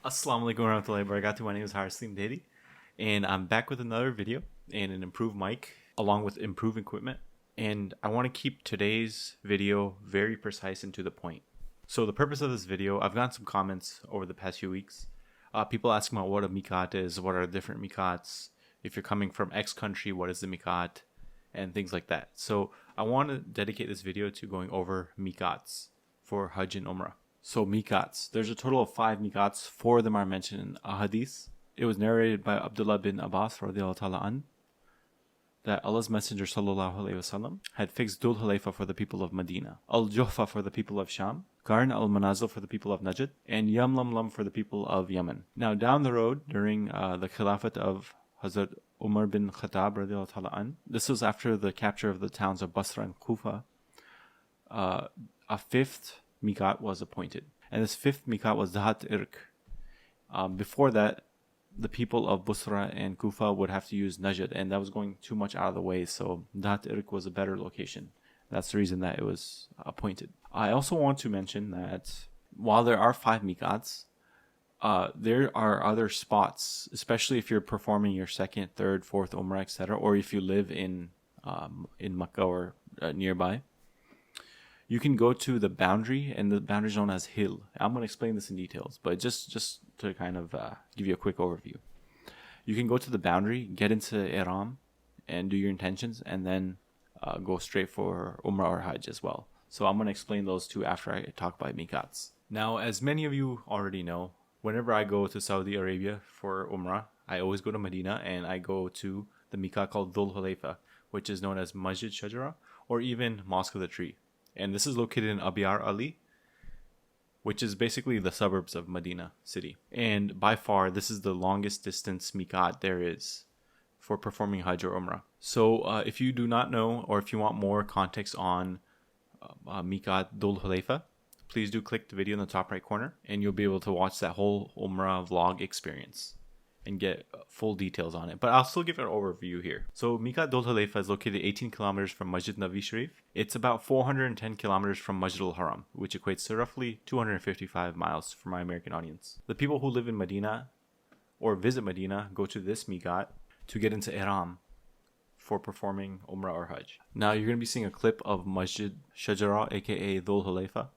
Assalamu alaikum warahmatullahi wabarakatuh. My name is Haraslim Dedi, and I'm back with another video and an improved mic along with improved equipment. And I want to keep today's video very precise and to the point. So the purpose of this video, I've gotten some comments over the past few weeks. People asking about what a miqat is, what are different miqats, if you're coming from X country, what is the miqat, and things like that. So I want to dedicate this video to going over miqats for Hajj and Umrah. So miqats, there's a total of 5 miqats. 4 of them are mentioned in a hadith. It was narrated by Abdullah bin Abbas radiallahu ta'ala an, that Allah's Messenger sallallahu alayhi wasallam had fixed Dhul Hulayfah for the people of Medina, al-Juhfah for the people of Sham, Qarn, al-Manazil for the people of Najd, and Yalamlam for the people of Yemen. Now down the road, during the Caliphate of Hazrat Umar bin Khattab radiallahu ta'ala an, this was after the capture of the towns of Busra and Kufa, a 5th miqat was appointed, and this 5th miqat was Dhat Irq. Before that, the people of Busra and Kufa would have to use Najd, and that was going too much out of the way, so Dhat Irq was a better location. That's the reason that it was appointed. I also want to mention that while there are 5 miqats, there are other spots, especially if you're performing your 2nd, 3rd, 4th Umrah, etc., or if you live in Makkah or nearby. You can go to the boundary, and the boundary is known as Hil. I'm going to explain this in details, but just to kind of give you a quick overview. You can go to the boundary, get into Ihram, and do your intentions, and then go straight for Umrah or Hajj as well. So I'm going to explain those two after I talk about miqats. Now, as many of you already know, whenever I go to Saudi Arabia for Umrah, I always go to Medina, and I go to the miqat called Dhul Hulayfah, which is known as Masjid Shajarah, or even Mosque of the Tree. And this is located in Abyar Ali, which is basically the suburbs of Medina city. And by far, this is the longest distance miqat there is for performing Hajj or Umrah. So if you do not know, or if you want more context on Miqat Dhul Hulayfah, please do click the video in the top right corner, and you'll be able to watch that whole Umrah vlog experience and get full details on it. But I'll still give an overview here. So Miqat Dhul Hulayfah is located 18 kilometers from Masjid Nabi Sharif. It's about 410 kilometers from Masjid al-Haram, which equates to roughly 255 miles for my American audience. The people who live in Medina or visit Medina go to this miqat to get into Ihram for performing Umrah or Hajj. Now you're going to be seeing a clip of Masjid Shajarah, aka Dhul Hulayfah,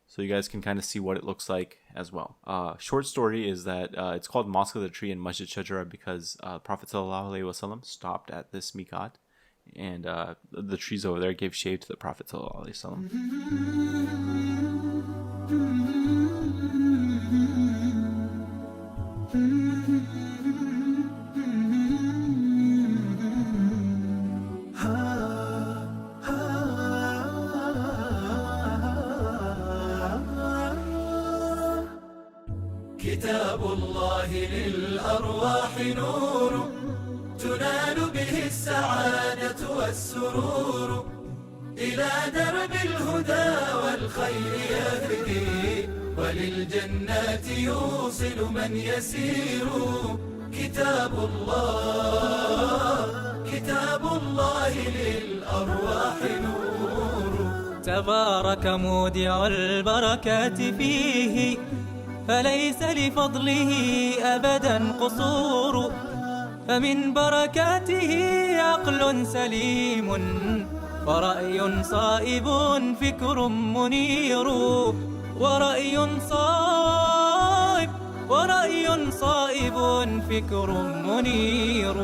so you guys can kind of see what it looks like as well. Short story is that it's called Mosque of the Tree and Masjid Shajarah because Prophet ﷺ stopped at this miqat, and the trees over there gave shade to the Prophet ﷺ. كتاب الله للأرواح نور تنال به السعادة والسرور إلى درب الهدى والخير يهدي وللجنات يوصل من يسير كتاب الله للأرواح نور تبارك مودع البركات فيه فليس لفضله أبدا قصور فمن بركاته عقل سليم ورأي صائب فكر منير ورأي صائب فكر منير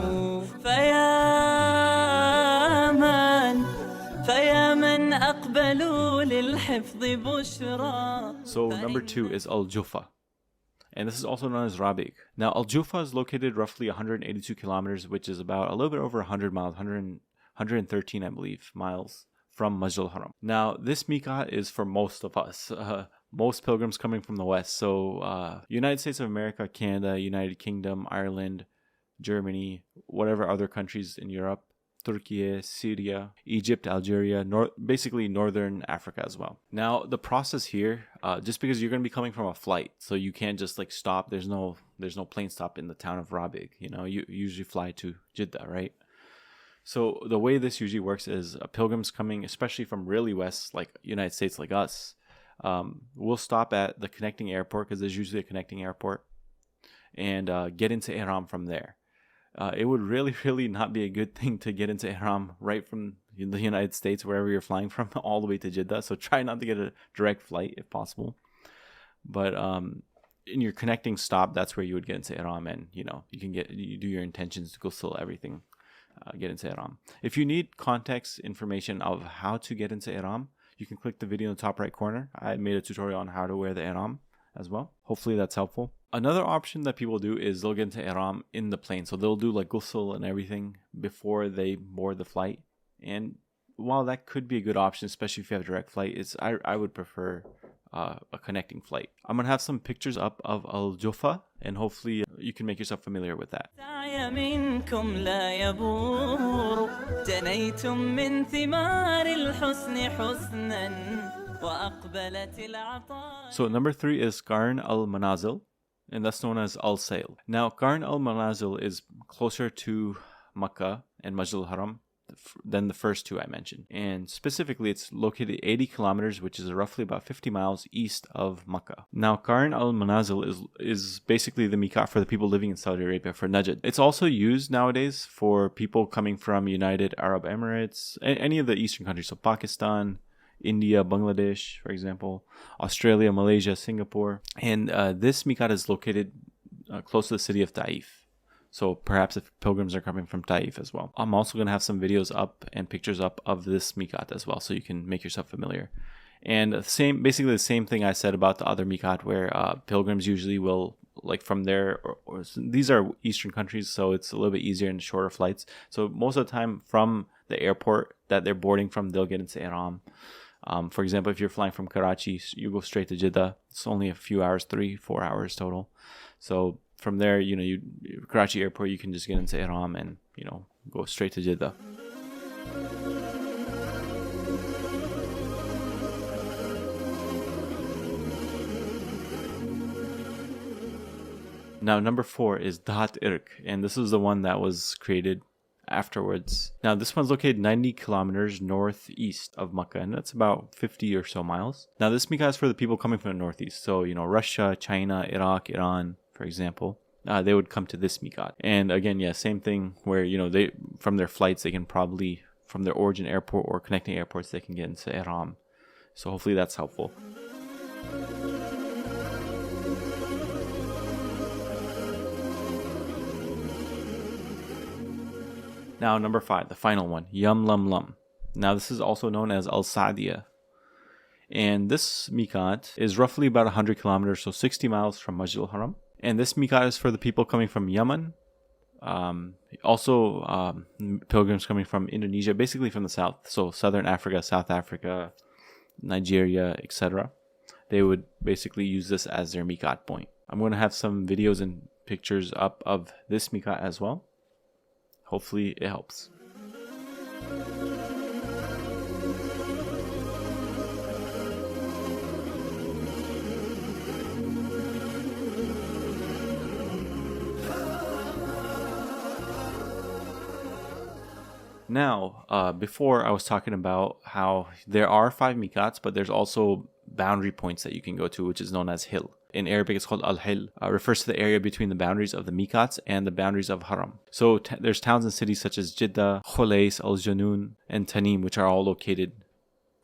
فيا من أقبلوا للحفظ بشرى. So number 2 is al-Juhfah, and this is also known as Rabigh. Now al-Juhfah is located roughly 182 kilometers, which is about a little bit over 100 miles, 113 I believe miles from Masjid al-Haram. Now this miqat is for most of us, most pilgrims coming from the west. So United States of America, Canada, United Kingdom, Ireland, Germany, whatever other countries in Europe, Turkey, Syria, Egypt, Algeria, basically northern Africa as well. Now the process here, just because you're going to be coming from a flight, so you can't just like stop. There's no plane stop in the town of Rabigh. You know, you usually fly to Jeddah, right? So the way this usually works is pilgrims coming, especially from really west, like United States, like us, we'll stop at the connecting airport, because there's usually a connecting airport, and get into Ihram from there. It would really, really not be a good thing to get into Ihram right from the United States, wherever you're flying from, all the way to Jeddah. So try not to get a direct flight if possible. But in your connecting stop, that's where you would get into Ihram, and you do your intentions, ghusl, everything, get into Ihram. If you need context information of how to get into Ihram, you can click the video in the top right corner. I made a tutorial on how to wear the Ihram as well. Hopefully that's helpful. Another option that people do is they'll get into Ihram in the plane. So they'll do like ghusl and everything before they board the flight. And while that could be a good option, especially if you have a direct flight, I would prefer a connecting flight. I'm going to have some pictures up of Al-Juhfah, and hopefully you can make yourself familiar with that. So number 3 is Qarn al-Manazil, and that's known as al-Sayl. Now Qarn al-Manazil is closer to Makkah and Masjid al-Haram than the first two I mentioned. And specifically, it's located 80 kilometers, which is roughly about 50 miles east of Makkah. Now, Qarn al-Manazil is basically the Miqat for the people living in Saudi Arabia, for Najd. It's also used nowadays for people coming from United Arab Emirates, any of the Eastern countries, so Pakistan, India, Bangladesh, for example, Australia, Malaysia, Singapore. And this Miqat is located close to the city of Taif. So perhaps if pilgrims are coming from Taif as well. I'm also going to have some videos up and pictures up of this Miqat as well, so you can make yourself familiar. And basically the same thing I said about the other Miqat, where pilgrims usually will, like from there, or these are Eastern countries, so it's a little bit easier and shorter flights. So most of the time from the airport that they're boarding from, they'll get into Ihram. For example, if you're flying from Karachi, you go straight to Jeddah. It's only a few hours, 3-4 hours total. So from there, Karachi airport, you can just get into Ihram and, go straight to Jeddah. Now, number 4 is Dhat Irq, and this is the one that was created afterwards. Now, this one's located 90 kilometers northeast of Makkah, and that's about 50 or so miles. Now, this Miqat is for the people coming from the northeast. So, Russia, China, Iraq, Iran, for example, they would come to this Miqat. And again, same thing where, they from their flights, they can probably, from their origin airport or connecting airports, they can get into Ihram. So hopefully that's helpful. Now, number 5, the final one, Yalamlam. Now, this is also known as al-Sadiah. And this Miqat is roughly about 100 kilometers, so 60 miles from Masjid al-Haram. And this Miqat is for the people coming from Yemen. Also, pilgrims coming from Indonesia, basically from the south. So, Southern Africa, South Africa, Nigeria, etc. They would basically use this as their Miqat point. I'm going to have some videos and pictures up of this Miqat as well. Hopefully it helps. Now, before I was talking about how there are 5 Miqats, but there's also boundary points that you can go to, which is known as Hil. In Arabic, it's called al-Hil. Refers to the area between the boundaries of the Miqats and the boundaries of Haram. So there's towns and cities such as Jeddah, Khulais, Al-Janoun, and Tanim, which are all located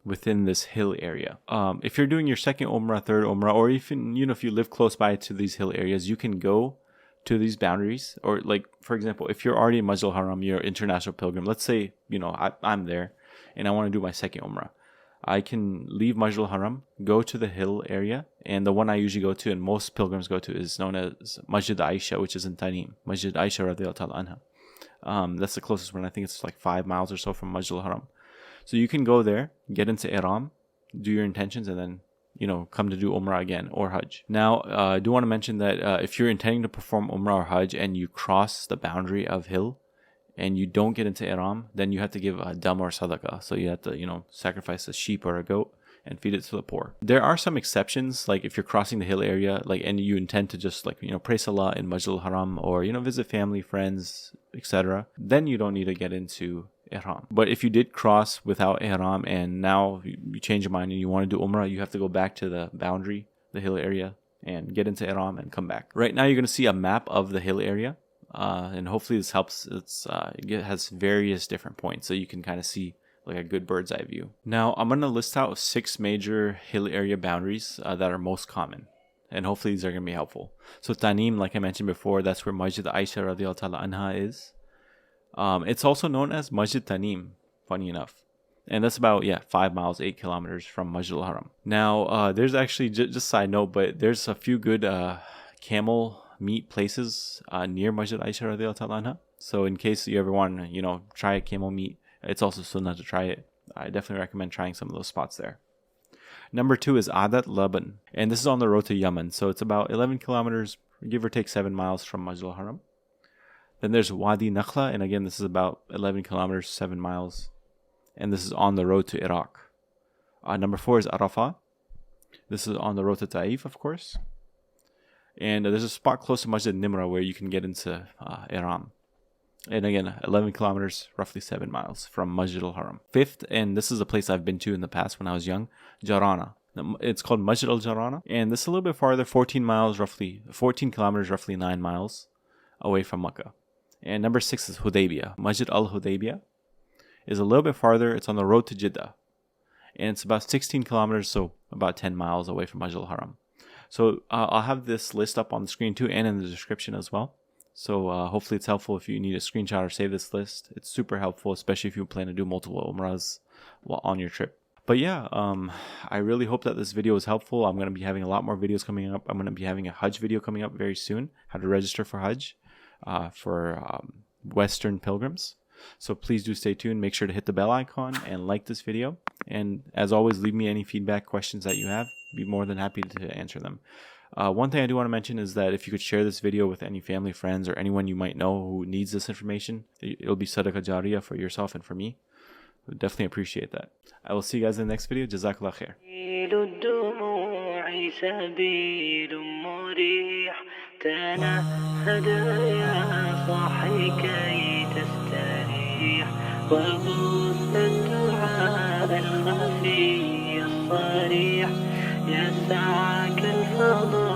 within this Hil area. If you're doing your second Umrah, third Umrah, or even if you live close by to these Hil areas, you can go to these boundaries. Or like, for example, if you're already in Masjid al-Haram, you're an international pilgrim. Let's say, I'm there and I want to do my second Umrah. I can leave Masjid al-Haram, go to the Hil area, and the one I usually go to and most pilgrims go to is known as Masjid Aisha, which is in Tanim. Masjid Aisha radiallahu anha. That's the closest one. I think it's like 5 miles or so from Masjid al-Haram. So you can go there, get into Ihram, do your intentions, and then come to do Umrah again or Hajj. Now, I do want to mention that if you're intending to perform Umrah or Hajj and you cross the boundary of Hil and you don't get into Ihram, then you have to give a dam or sadaqah. So you have to, sacrifice a sheep or a goat and feed it to the poor. There are some exceptions, like if you're crossing the Hil area, and you intend to just pray Salah in Masjid al-Haram or, visit family, friends, etc. Then you don't need to get into ihram. But if you did cross without ihram and now you change your mind and you want to do Umrah, you have to go back to the boundary, the hill area, and get into ihram and come back. Right now you're going to see a map of the hill area, and hopefully this helps. It has various different points so you can kind of see like a good bird's eye view. Now I'm going to list out 6 major hill area boundaries that are most common, and hopefully these are going to be helpful. So Tanim, like I mentioned before, that's where Masjid Aisha radiyallahu ta'ala anha is. It's also known as Masjid Tanim, funny enough. And that's about, 5 miles, 8 kilometers from Masjid al-Haram. Now, there's actually, just side note, but there's a few good camel meat places near Masjid Aisha radiyallahu ta'ala anha. So in case you ever want to, try a camel meat, it's also sunnah to try it. I definitely recommend trying some of those spots there. Number 2 is Adat Laban. And this is on the road to Yemen. So it's about 11 kilometers, give or take 7 miles from Masjid al-Haram. Then there's Wadi Nakhla. And again, this is about 11 kilometers, 7 miles. And this is on the road to Iraq. Number 4 is Arafah. This is on the road to Taif, of course. And there's a spot close to Masjid Nimra where you can get into Ihram. And again, 11 kilometers, roughly 7 miles from Masjid al-Haram. 5th, and this is a place I've been to in the past when I was young, Jarana. It's called Masjid al-Jarana. And this is a little bit farther, 14 kilometers, roughly 9 miles away from Makkah. And number 6 is Hudaybiyah. Masjid al-Hudaybiyah is a little bit farther. It's on the road to Jeddah. And it's about 16 kilometers, so about 10 miles away from Masjid al-Haram. So I'll have this list up on the screen too and in the description as well. So hopefully it's helpful if you need a screenshot or save this list. It's super helpful, especially if you plan to do multiple Umrahs while on your trip. But yeah, I really hope that this video was helpful. I'm going to be having a lot more videos coming up. I'm going to be having a Hajj video coming up very soon. How to register for Hajj for Western pilgrims. So please do stay tuned. Make sure to hit the bell icon and like this video. And as always, leave me any feedback, questions that you have. Be more than happy to answer them. One thing I do want to mention is that if you could share this video with any family, friends, or anyone you might know who needs this information, it'll be sadaqah jariyah for yourself and for me. I would definitely appreciate that. I will see you guys in the next video. Jazakallah khair. تنهد يا صاحي كي تستريح وبث الدعاء الخفي الصريح يسعك الفضل